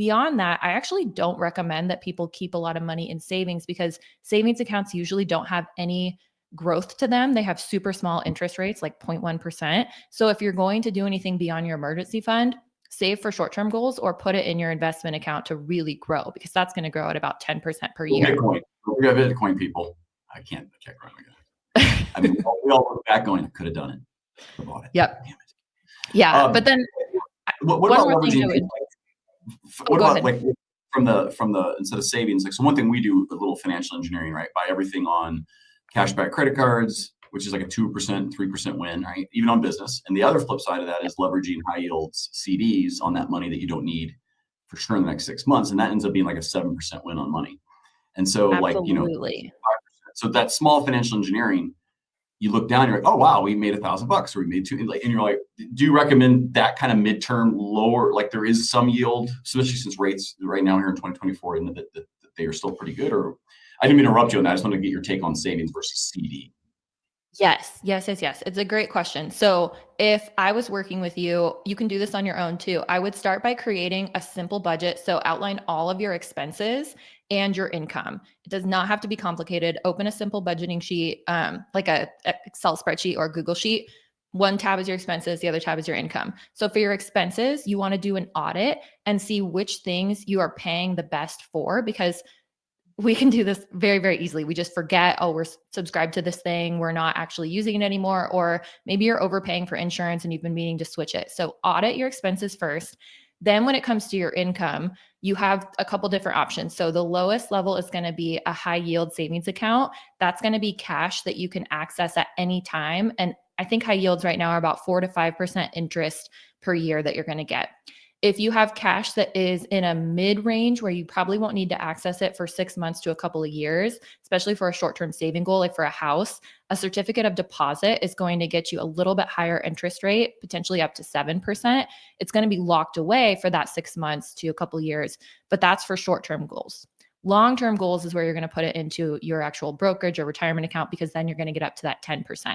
Beyond that, I actually don't recommend that people keep a lot of money in savings because savings accounts usually don't have any growth to them. They have super small interest rates, like 0.1%. So if you're going to do anything beyond your emergency fund, save for short-term goals or put it in your investment account to really grow because that's going to grow at about 10% per Well, year. Bitcoin. We have Bitcoin people. I can't run my guy. I mean, we all look back going, I could have done it. Could have bought it. Yep. Damn it. Yeah. But then What one about more thing I leveraging? would, oh, What go about ahead. like from the instead of savings? Like, so one thing we do a little financial engineering, right? Buy everything on cashback credit cards, which is like a 2%, 3% win, right? Even on business. And the other flip side of that is leveraging high yields CDs on that money that you don't need for sure in the next 6 months. And that ends up being like a 7% win on money. And so like, Absolutely. so that small financial engineering, you look down, you're like, oh wow, we made $1,000 or we made two, and you're like, do you recommend that kind of midterm lower? Like there is some yield, especially since rates right now here in 2024, and that they are still pretty good. Or I didn't mean to interrupt you on that. I just want to get your take on savings versus CD. Yes, yes, yes, yes. It's a great question. So, if I was working with you, you can do this on your own too. I would start by creating a simple budget. So, outline all of your expenses and your income. It does not have to be complicated. Open a simple budgeting sheet, like a Excel spreadsheet or Google sheet. One tab is your expenses, the other tab is your income. So, for your expenses, you want to do an audit and see which things you are paying the best for because we can do this very, very easily. We just forget, oh, we're subscribed to this thing. We're not actually using it anymore. Or maybe you're overpaying for insurance and you've been meaning to switch it. So audit your expenses first. Then when it comes to your income, you have a couple different options. So the lowest level is going to be a high yield savings account. That's going to be cash that you can access at any time. And I think high yields right now are about 4 to 5% interest per year that you're going to get. If you have cash that is in a mid range where you probably won't need to access it for 6 months to a couple of years, especially for a short term saving goal, like for a house, a certificate of deposit is going to get you a little bit higher interest rate, potentially up to 7%. It's going to be locked away for that 6 months to a couple of years, but that's for short term goals. Long term goals is where you're going to put it into your actual brokerage or retirement account because then you're going to get up to that 10%.